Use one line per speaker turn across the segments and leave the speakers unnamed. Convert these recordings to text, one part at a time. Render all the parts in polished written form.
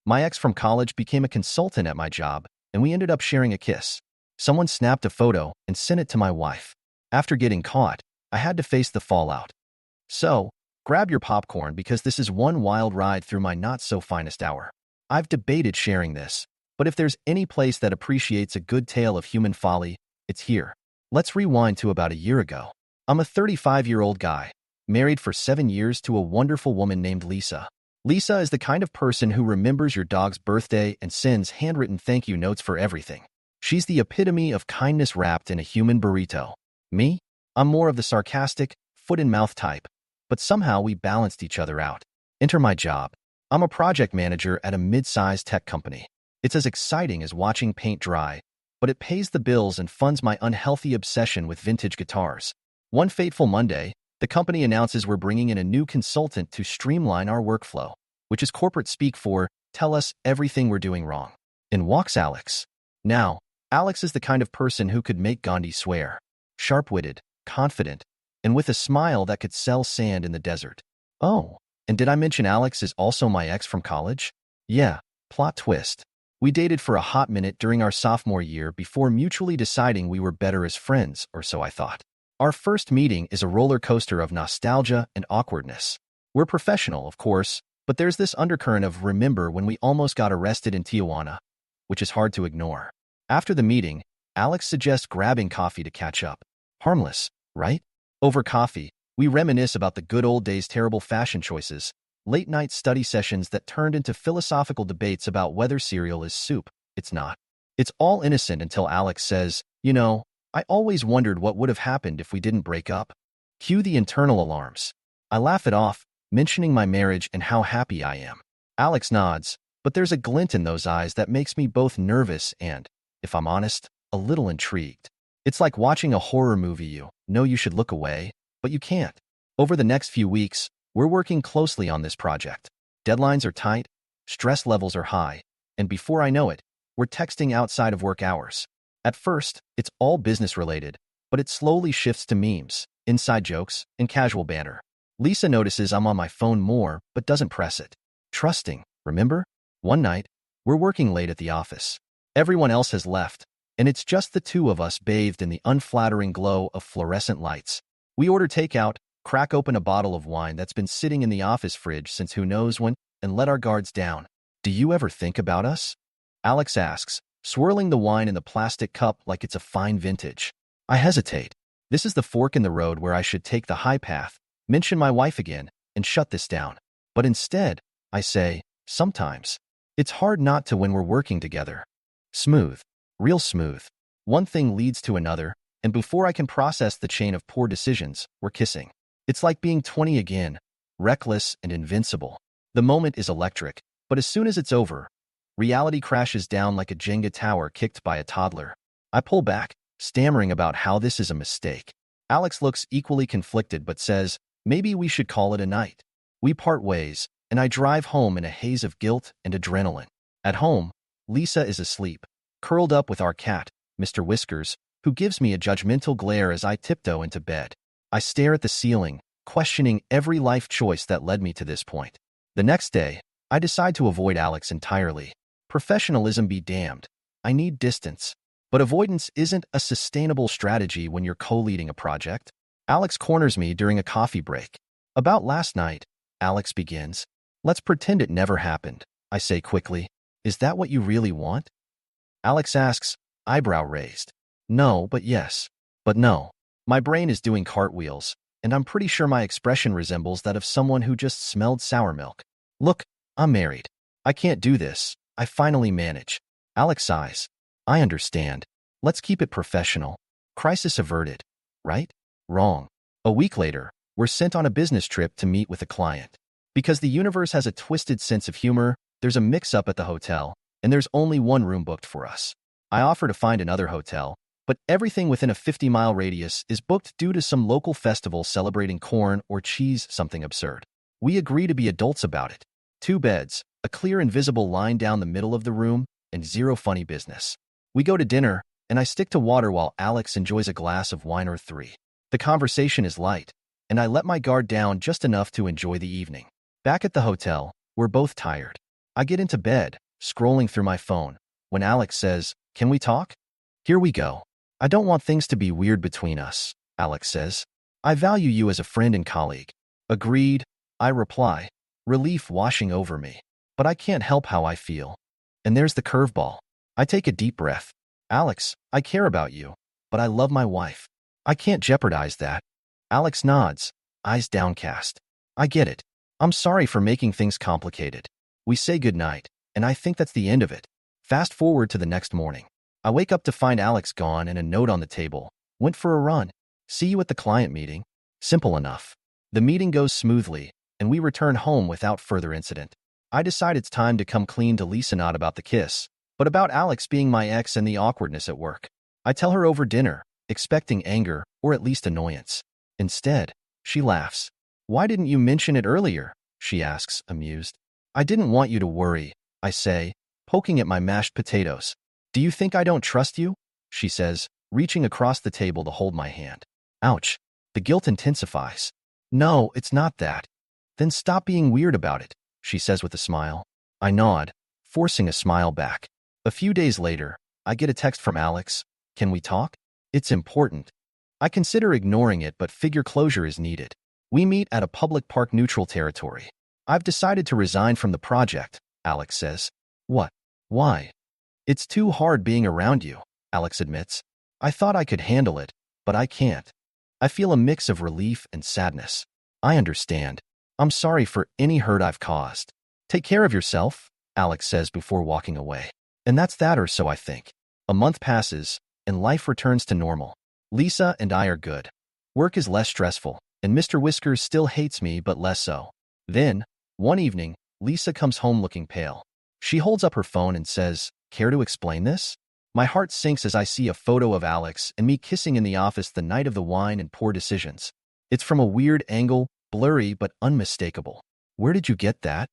My ex from college became a consultant at my job, and we ended up sharing a kiss. Someone snapped a photo and sent it to my wife. After getting caught, I had to face the fallout. So, grab your popcorn because this is one wild ride through my not-so-finest hour. I've debated sharing this, but if there's any place that appreciates a good tale of human folly, it's here. Let's rewind to about a year ago. I'm a 35-year-old guy, married for 7 years to a wonderful woman named Lisa. Lisa is the kind of person who remembers your dog's birthday and sends handwritten thank you notes for everything. She's the epitome of kindness wrapped in a human burrito. Me? I'm more of the sarcastic, foot-in-mouth type, but somehow we balanced each other out. Enter my job. I'm a project manager at a mid-sized tech company. It's as exciting as watching paint dry, but it pays the bills and funds my unhealthy obsession with vintage guitars. One fateful Monday, the company announces we're bringing in a new consultant to streamline our workflow, which is corporate speak for tell us everything we're doing wrong. In walks Alex. Now, Alex is the kind of person who could make Gandhi swear. Sharp-witted, confident, and with a smile that could sell sand in the desert. Oh, and did I mention Alex is also my ex from college? Yeah, plot twist. We dated for a hot minute during our sophomore year before mutually deciding we were better as friends, or so I thought. Our first meeting is a roller coaster of nostalgia and awkwardness. We're professional, of course, but there's this undercurrent of remember when we almost got arrested in Tijuana, which is hard to ignore. After the meeting, Alex suggests grabbing coffee to catch up. Harmless, right? Over coffee, we reminisce about the good old days' terrible fashion choices, late-night study sessions that turned into philosophical debates about whether cereal is soup. It's not. It's all innocent until Alex says, you know, I always wondered what would have happened if we didn't break up. Cue the internal alarms. I laugh it off, mentioning my marriage and how happy I am. Alex nods, but there's a glint in those eyes that makes me both nervous and, if I'm honest, a little intrigued. It's like watching a horror movie. You know you should look away, but you can't. Over the next few weeks, we're working closely on this project. Deadlines are tight, stress levels are high, and before I know it, we're texting outside of work hours. At first, it's all business-related, but it slowly shifts to memes, inside jokes, and casual banter. Lisa notices I'm on my phone more, but doesn't press it. Trusting, remember? One night, we're working late at the office. Everyone else has left, and it's just the two of us bathed in the unflattering glow of fluorescent lights. We order takeout, crack open a bottle of wine that's been sitting in the office fridge since who knows when, and let our guards down. Do you ever think about us? Alex asks, swirling the wine in the plastic cup like it's a fine vintage. I hesitate. This is the fork in the road where I should take the high path, mention my wife again, and shut this down. But instead, I say, sometimes. It's hard not to when we're working together. Smooth. Real smooth. One thing leads to another, and before I can process the chain of poor decisions, we're kissing. It's like being 20 again, reckless and invincible. The moment is electric, but as soon as it's over, reality crashes down like a Jenga tower kicked by a toddler. I pull back, stammering about how this is a mistake. Alex looks equally conflicted but says, maybe we should call it a night. We part ways, and I drive home in a haze of guilt and adrenaline. At home, Lisa is asleep, curled up with our cat, Mr. Whiskers, who gives me a judgmental glare as I tiptoe into bed. I stare at the ceiling, questioning every life choice that led me to this point. The next day, I decide to avoid Alex entirely. Professionalism be damned. I need distance. But avoidance isn't a sustainable strategy when you're co-leading a project. Alex corners me during a coffee break. About last night, Alex begins. Let's pretend it never happened, I say quickly. Is that what you really want? Alex asks, eyebrow raised. No, but yes. But no. My brain is doing cartwheels, and I'm pretty sure my expression resembles that of someone who just smelled sour milk. Look, I'm married. I can't do this. I finally manage. Alex sighs. I understand. Let's keep it professional. Crisis averted. Right? Wrong. A week later, we're sent on a business trip to meet with a client. Because the universe has a twisted sense of humor, there's a mix-up at the hotel, and there's only one room booked for us. I offer to find another hotel, but everything within a 50-mile radius is booked due to some local festival celebrating corn or cheese, something absurd. We agree to be adults about it. 2 beds, a clear invisible line down the middle of the room, and zero funny business. We go to dinner, and I stick to water while Alex enjoys a glass of wine or 3. The conversation is light, and I let my guard down just enough to enjoy the evening. Back at the hotel, we're both tired. I get into bed, scrolling through my phone, when Alex says, "Can we talk?" Here we go. "I don't want things to be weird between us," Alex says. "I value you as a friend and colleague." "Agreed," I reply, relief washing over me. But I can't help how I feel. And there's the curveball. I take a deep breath. "Alex, I care about you, but I love my wife. I can't jeopardize that." Alex nods, eyes downcast. "I get it. I'm sorry for making things complicated." We say goodnight, and I think that's the end of it. Fast forward to the next morning. I wake up to find Alex gone and a note on the table. "Went for a run. See you at the client meeting." Simple enough. The meeting goes smoothly, and we return home without further incident. I decide it's time to come clean to Lisa, not about the kiss, but about Alex being my ex and the awkwardness at work. I tell her over dinner, expecting anger or at least annoyance. Instead, she laughs. "Why didn't you mention it earlier?" she asks, amused. "I didn't want you to worry," I say, poking at my mashed potatoes. "Do you think I don't trust you?" she says, reaching across the table to hold my hand. Ouch. The guilt intensifies. "No, it's not that." "Then stop being weird about it," she says with a smile. I nod, forcing a smile back. A few days later, I get a text from Alex. "Can we talk?" It's important. I consider ignoring it, but figure closure is needed. We meet at a public park neutral territory. "I've decided to resign from the project," Alex says. "What? Why?" "It's too hard being around you," Alex admits. "I thought I could handle it, but I can't." I feel a mix of relief and sadness. I understand. "I'm sorry for any hurt I've caused." "Take care of yourself," Alex says before walking away. And that's that, or so I think. A month passes, and life returns to normal. Lisa and I are good. Work is less stressful, and Mr. Whiskers still hates me, but less so. Then, one evening, Lisa comes home looking pale. She holds up her phone and says, "Care to explain this?" My heart sinks as I see a photo of Alex and me kissing in the office the night of the wine and poor decisions. It's from a weird angle, blurry but unmistakable. "Where did you get that?"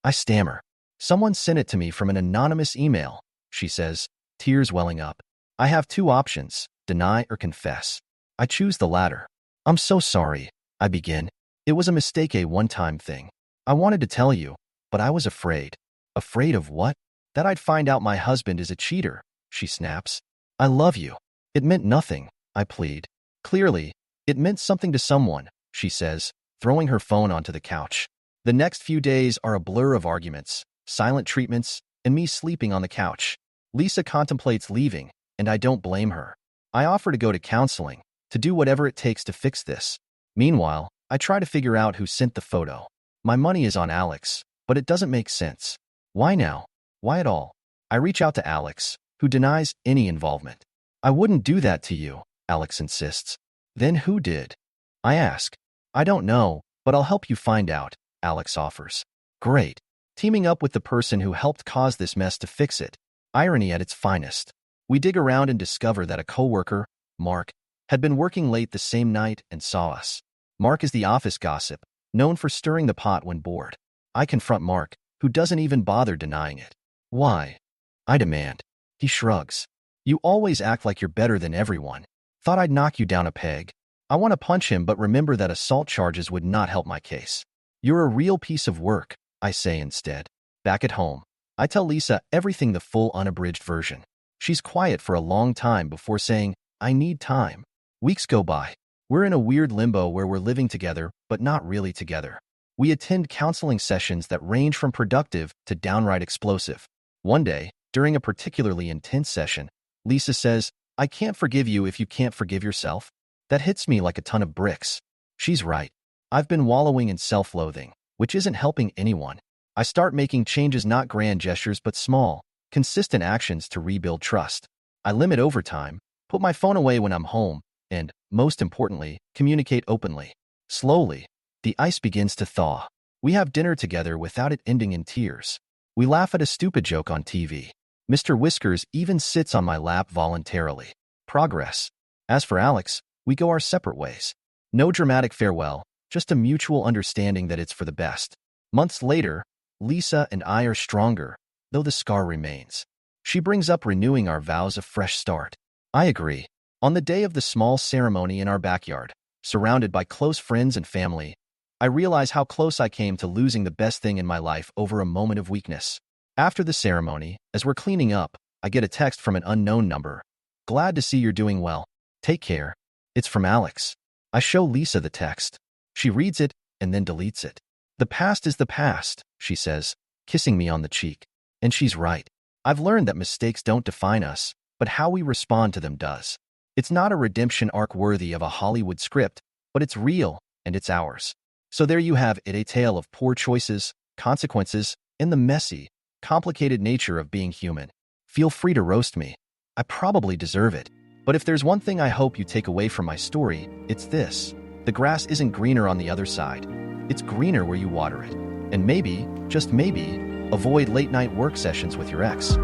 I stammer. "Someone sent it to me from an anonymous email," she says, tears welling up. I have two options, deny or confess. I choose the latter. "I'm so sorry," I begin. "It was a mistake, a one-time thing. I wanted to tell you, but I was afraid." "Afraid of what?" "That I'd find out my husband is a cheater," she snaps. "I love you." "It meant nothing," I plead. "Clearly, it meant something to someone," she says, throwing her phone onto the couch. The next few days are a blur of arguments, silent treatments, and me sleeping on the couch. Lisa contemplates leaving, and I don't blame her. I offer to go to counseling, to do whatever it takes to fix this. Meanwhile, I try to figure out who sent the photo. My money is on Alex, but it doesn't make sense. Why now? Why at all? I reach out to Alex, who denies any involvement. "I wouldn't do that to you," Alex insists. "Then who did?" I ask. "I don't know, but I'll help you find out," Alex offers. Great. Teaming up with the person who helped cause this mess to fix it. Irony at its finest. We dig around and discover that a coworker, Mark, had been working late the same night and saw us. Mark is the office gossip, known for stirring the pot when bored. I confront Mark, who doesn't even bother denying it. "Why?" I demand. He shrugs. "You always act like you're better than everyone. Thought I'd knock you down a peg." I want to punch him, but remember that assault charges would not help my case. "You're a real piece of work," I say instead. Back at home, I tell Lisa everything, the full unabridged version. She's quiet for a long time before saying, "I need time." Weeks go by. We're in a weird limbo where we're living together, but not really together. We attend counseling sessions that range from productive to downright explosive. One day, during a particularly intense session, Lisa says, "I can't forgive you if you can't forgive yourself." That hits me like a ton of bricks. She's right. I've been wallowing in self-loathing, which isn't helping anyone. I start making changes, not grand gestures, but small, consistent actions to rebuild trust. I limit overtime, put my phone away when I'm home, and, most importantly, communicate openly. Slowly, the ice begins to thaw. We have dinner together without it ending in tears. We laugh at a stupid joke on TV. Mr. Whiskers even sits on my lap voluntarily. Progress. As for Alex, we go our separate ways. No dramatic farewell, just a mutual understanding that it's for the best. Months later, Lisa and I are stronger, though the scar remains. She brings up renewing our vows of fresh start. I agree. On the day of the small ceremony in our backyard, surrounded by close friends and family, I realize how close I came to losing the best thing in my life over a moment of weakness. After the ceremony, as we're cleaning up, I get a text from an unknown number. Glad to see you're doing well. Take care. It's from Alex. I show Lisa the text. She reads it and then deletes it. The past is the past, she says, kissing me on the cheek. And she's right. I've learned that mistakes don't define us, but how we respond to them does. It's not a redemption arc worthy of a Hollywood script, but it's real and it's ours. So there you have it, a tale of poor choices, consequences, and the messy, complicated nature of being human. Feel free to roast me. I probably deserve it. But if there's one thing I hope you take away from my story, it's this. The grass isn't greener on the other side. It's greener where you water it. And maybe, just maybe, avoid late-night work sessions with your ex.